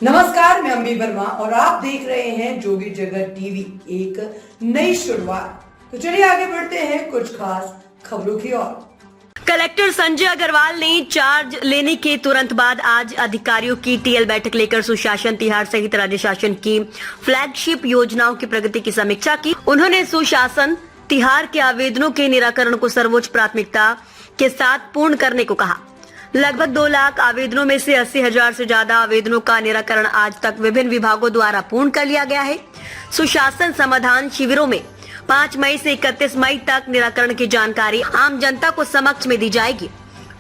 नमस्कार, मैं अम्बी वर्मा और आप देख रहे हैं जोगी जगत टीवी। एक नई शुरुआत। तो चलिए आगे बढ़ते हैं कुछ खास खबरों की ओर। कलेक्टर संजय अग्रवाल ने चार्ज लेने के तुरंत बाद आज अधिकारियों की टीएल बैठक लेकर सुशासन, तिहार सहित राज्य शासन की फ्लैगशिप योजनाओं की प्रगति की समीक्षा की। उन्होंने सुशासन, तिहार के आवेदनों के निराकरण को सर्वोच्च प्राथमिकता के साथ पूर्ण करने को कहा। लगभग 2 लाख आवेदनों में से 80,000 से ज्यादा आवेदनों का निराकरण आज तक विभिन्न विभागों द्वारा पूर्ण कर लिया गया है। सुशासन समाधान शिविरों में 5 मई से 31 मई तक निराकरण की जानकारी आम जनता को समक्ष में दी जाएगी।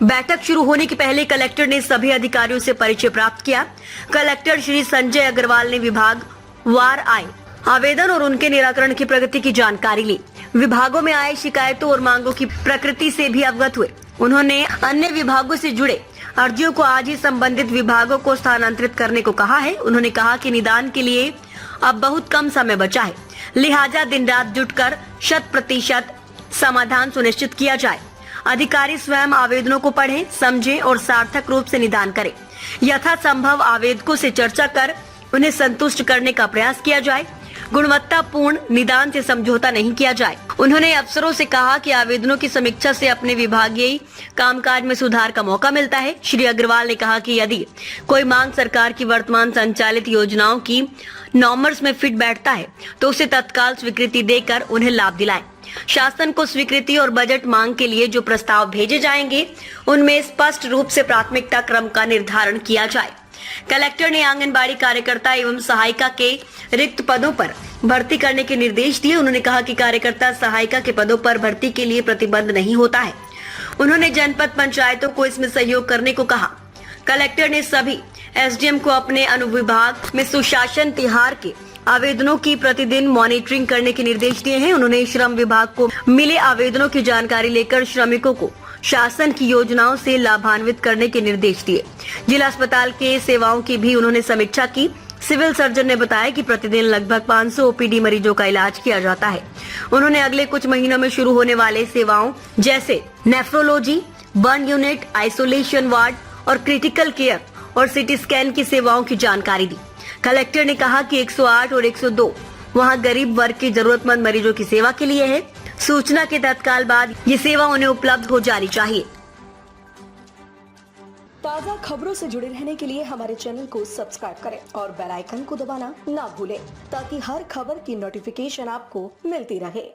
बैठक शुरू होने के पहले कलेक्टर ने सभी अधिकारियों से परिचय प्राप्त किया। कलेक्टर श्री संजय अग्रवाल ने विभाग वार आए आवेदन और उनके निराकरण की प्रगति की जानकारी ली। विभागों में आए शिकायतों और मांगों की प्रकृति से भी अवगत हुए। उन्होंने अन्य विभागों से जुड़े अर्जियों को आज ही संबंधित विभागों को स्थानांतरित करने को कहा है। उन्होंने कहा कि निदान के लिए अब बहुत कम समय बचा है, लिहाजा दिन रात जुटकर 100% समाधान सुनिश्चित किया जाए। अधिकारी स्वयं आवेदनों को पढ़ें, समझें और सार्थक रूप से निदान करें। यथासंभव आवेदकों से चर्चा कर उन्हें संतुष्ट करने का प्रयास किया जाए। गुणवत्तापूर्ण निदान से समझौता नहीं किया जाए। उन्होंने अफसरों से कहा कि आवेदनों की समीक्षा से अपने विभागीय कामकाज में सुधार का मौका मिलता है। श्री अग्रवाल ने कहा कि यदि कोई मांग सरकार की वर्तमान संचालित योजनाओं की नॉर्म्स में फिट बैठता है तो उसे तत्काल स्वीकृति देकर उन्हें लाभ दिलाएं। शासन को स्वीकृति और बजट मांग के लिए जो प्रस्ताव भेजे जाएंगे उनमें स्पष्ट रूप से प्राथमिकता क्रम का निर्धारण किया जाए। कलेक्टर ने आंगनबाड़ी कार्यकर्ता एवं सहायिका के रिक्त पदों पर भर्ती करने के निर्देश दिए। उन्होंने कहा कि कार्यकर्ता सहायिका के पदों पर भर्ती के लिए प्रतिबंध नहीं होता है। उन्होंने जनपद पंचायतों को इसमें सहयोग करने को कहा। कलेक्टर ने सभी एसडीएम को अपने अनुविभाग में सुशासन, तिहार के आवेदनों की प्रतिदिन मॉनिटरिंग करने के निर्देश दिए हैं। उन्होंने श्रम विभाग को मिले आवेदनों की जानकारी लेकर श्रमिकों को शासन की योजनाओं से लाभान्वित करने के निर्देश दिए। जिला अस्पताल के सेवाओं की भी उन्होंने समीक्षा की। सिविल सर्जन ने बताया कि प्रतिदिन लगभग 500 ओपीडी मरीजों का इलाज किया जाता है। उन्होंने अगले कुछ महीनों में शुरू होने वाले सेवाओं जैसे nephrology, burn unit, isolation ward और क्रिटिकल केयर और सिटी स्कैन की सेवाओं की जानकारी दी। कलेक्टर ने कहा कि 108 और 102 वहां गरीब वर्ग के जरूरतमंद मरीजों की सेवा के लिए है। सूचना के तत्काल बाद ये सेवा उन्हें उपलब्ध हो जानी चाहिए। ताज़ा खबरों से जुड़े रहने के लिए हमारे चैनल को सब्सक्राइब करें और बेल आइकन को दबाना ना भूलें ताकि हर खबर की नोटिफिकेशन आपको मिलती रहे।